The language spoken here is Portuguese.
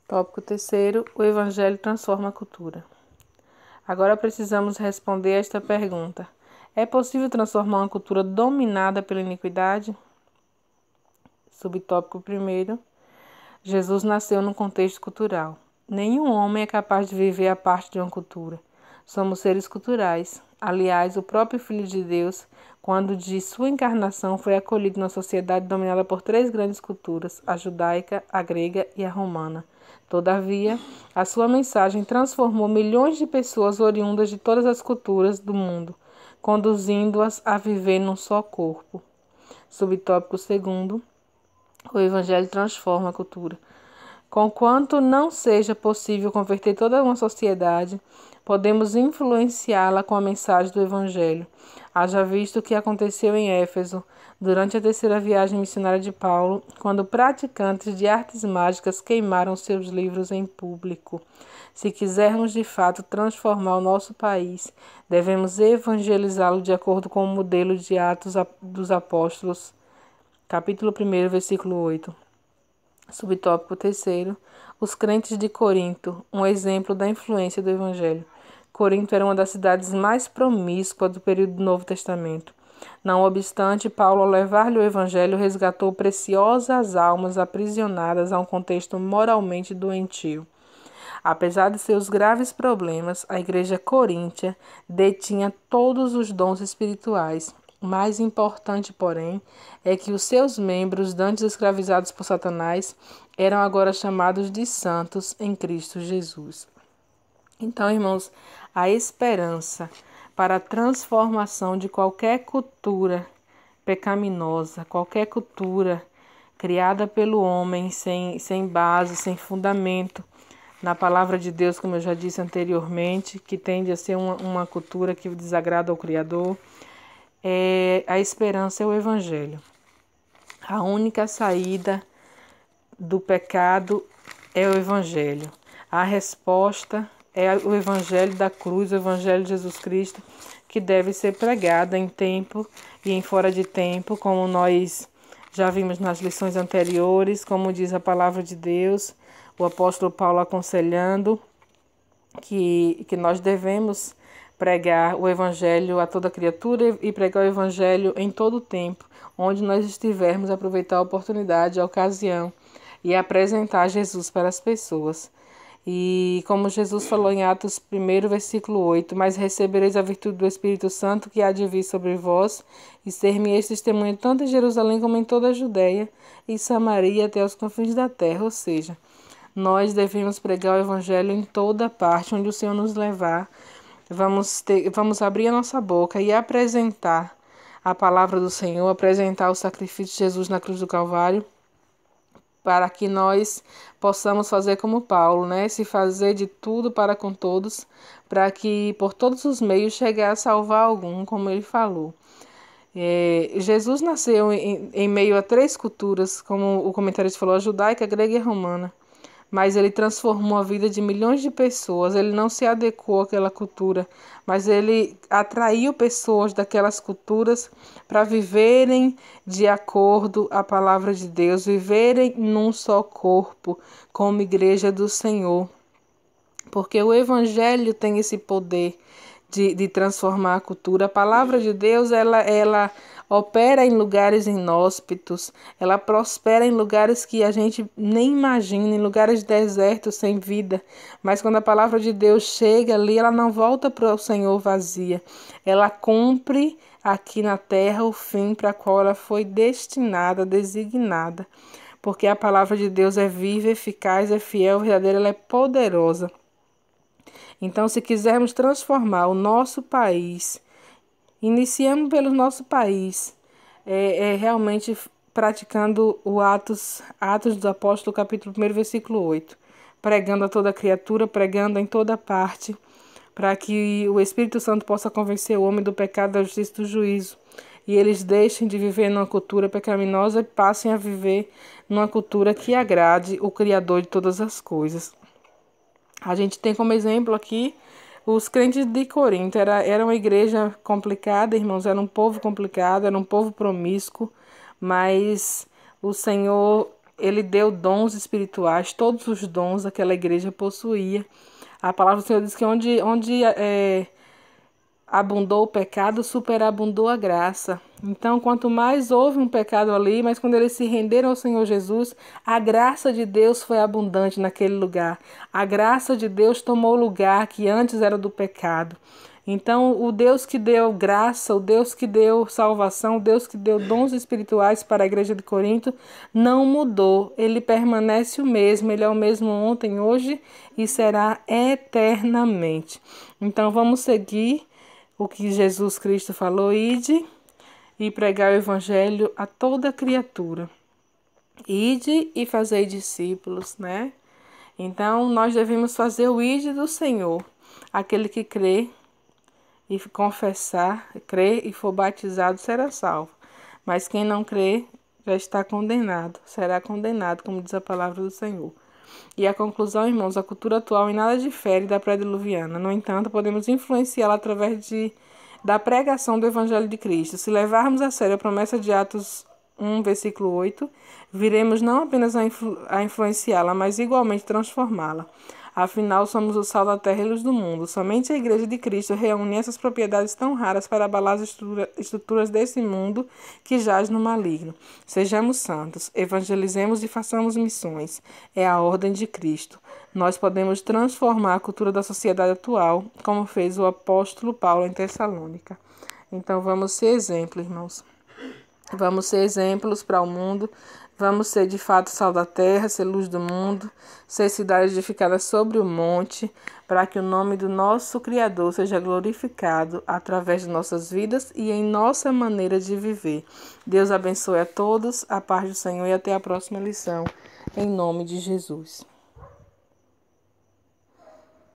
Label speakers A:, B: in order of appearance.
A: Tópico terceiro: o Evangelho transforma a cultura. Agora precisamos responder a esta pergunta: é possível transformar uma cultura dominada pela iniquidade? Subtópico primeiro: Jesus nasceu num contexto cultural. Nenhum homem é capaz de viver à parte de uma cultura. Somos seres culturais. Aliás, o próprio Filho de Deus, quando de sua encarnação, foi acolhido na sociedade dominada por três grandes culturas, a judaica, a grega e a romana. Todavia, a sua mensagem transformou milhões de pessoas oriundas de todas as culturas do mundo, conduzindo-as a viver num só corpo. Subtópico segundo: o Evangelho transforma a cultura. Conquanto não seja possível converter toda uma sociedade, podemos influenciá-la com a mensagem do Evangelho. Haja visto o que aconteceu em Éfeso, durante a terceira viagem missionária de Paulo, quando praticantes de artes mágicas queimaram seus livros em público. Se quisermos de fato transformar o nosso país, devemos evangelizá-lo de acordo com o modelo de Atos dos Apóstolos, capítulo 1, versículo 8. Subtópico terceiro: os crentes de Corinto, um exemplo da influência do Evangelho. Corinto era uma das cidades mais promíscuas do período do Novo Testamento. Não obstante, Paulo, ao levar-lhe o Evangelho, resgatou preciosas almas aprisionadas a um contexto moralmente doentio. Apesar de seus graves problemas, a igreja coríntia detinha todos os dons espirituais. Mais importante, porém, é que os seus membros, dantes escravizados por Satanás, eram agora chamados de santos em Cristo Jesus. Então, irmãos, a esperança para a transformação de qualquer cultura pecaminosa, qualquer cultura criada pelo homem sem base, sem fundamento na palavra de Deus, como eu já disse anteriormente, que tende a ser uma cultura que desagrada ao Criador, a esperança é o Evangelho. A única saída do pecado é o Evangelho. A resposta é o Evangelho da cruz, o Evangelho de Jesus Cristo, que deve ser pregado em tempo e em fora de tempo, como nós já vimos nas lições anteriores, como diz a palavra de Deus, o apóstolo Paulo aconselhando que nós devemos pregar o Evangelho a toda criatura e pregar o Evangelho em todo o tempo, onde nós estivermos, aproveitar a oportunidade, a ocasião e apresentar Jesus para as pessoas. E como Jesus falou em Atos 1, versículo 8, mas recebereis a virtude do Espírito Santo que há de vir sobre vós, e ser-me-eis testemunha tanto em Jerusalém como em toda a Judéia e Samaria até os confins da terra. Ou seja, nós devemos pregar o Evangelho em toda parte onde o Senhor nos levar. Vamos abrir a nossa boca e apresentar a palavra do Senhor, apresentar o sacrifício de Jesus na cruz do Calvário, para que nós possamos fazer como Paulo, né? Se fazer de tudo para com todos, para que por todos os meios chegue a salvar algum, como ele falou. Jesus nasceu em meio a três culturas, como o comentarista falou, a judaica, a grega e a romana. Mas ele transformou a vida de milhões de pessoas. Ele não se adequou àquela cultura, mas ele atraiu pessoas daquelas culturas para viverem de acordo à palavra de Deus, viverem num só corpo, como igreja do Senhor. Porque o Evangelho tem esse poder de transformar a cultura. A palavra de Deus, ela opera em lugares inóspitos, ela prospera em lugares que a gente nem imagina, em lugares desertos, sem vida. Mas quando a palavra de Deus chega ali, ela não volta para o Senhor vazia. Ela cumpre aqui na terra o fim para qual ela foi destinada, designada. Porque a palavra de Deus é viva, eficaz, é fiel, verdadeira, ela é poderosa. Então, se quisermos transformar o nosso país, iniciamos pelo nosso país, realmente praticando o Atos dos Apóstolos, capítulo 1, versículo 8, pregando a toda criatura, pregando em toda parte, para que o Espírito Santo possa convencer o homem do pecado, da justiça e do juízo, e eles deixem de viver numa cultura pecaminosa e passem a viver numa cultura que agrade o Criador de todas as coisas. A gente tem como exemplo aqui os crentes de Corinto. Era uma igreja complicada, irmãos, era um povo complicado, era um povo promíscuo, mas o Senhor ele deu dons espirituais, todos os dons aquela igreja possuía. A palavra do Senhor diz que onde abundou o pecado, superabundou a graça. Então, quanto mais houve um pecado ali, mas quando eles se renderam ao Senhor Jesus, a graça de Deus foi abundante naquele lugar. A graça de Deus tomou o lugar que antes era do pecado. Então, o Deus que deu graça, o Deus que deu salvação, o Deus que deu dons espirituais para a igreja de Corinto, não mudou. Ele permanece o mesmo. Ele é o mesmo ontem, hoje e será eternamente. Então, vamos seguir o que Jesus Cristo falou: ide e pregar o evangelho a toda criatura. Ide e fazei discípulos, né? Então, nós devemos fazer o ide do Senhor. Aquele que crê e confessar, crer e for batizado será salvo. Mas quem não crê já está condenado, será condenado, como diz a palavra do Senhor. E a conclusão, irmãos, a cultura atual em nada difere da pré-diluviana. No entanto, podemos influenciá-la através da pregação do Evangelho de Cristo. Se levarmos a sério a promessa de Atos 1, versículo 8, viremos não apenas a influenciá-la, mas igualmente transformá-la. Afinal, somos o sal da terra e luz do mundo. Somente a Igreja de Cristo reúne essas propriedades tão raras para abalar as estruturas desse mundo que jaz no maligno. Sejamos santos, evangelizemos e façamos missões. É a ordem de Cristo. Nós podemos transformar a cultura da sociedade atual, como fez o apóstolo Paulo em Tessalônica. Então, vamos ser exemplo, irmãos. Vamos ser exemplos para o mundo. Vamos ser de fato sal da terra, ser luz do mundo, ser cidade edificada sobre o monte, para que o nome do nosso Criador seja glorificado através de nossas vidas e em nossa maneira de viver. Deus abençoe a todos, a paz do Senhor e até a próxima lição, em nome de Jesus.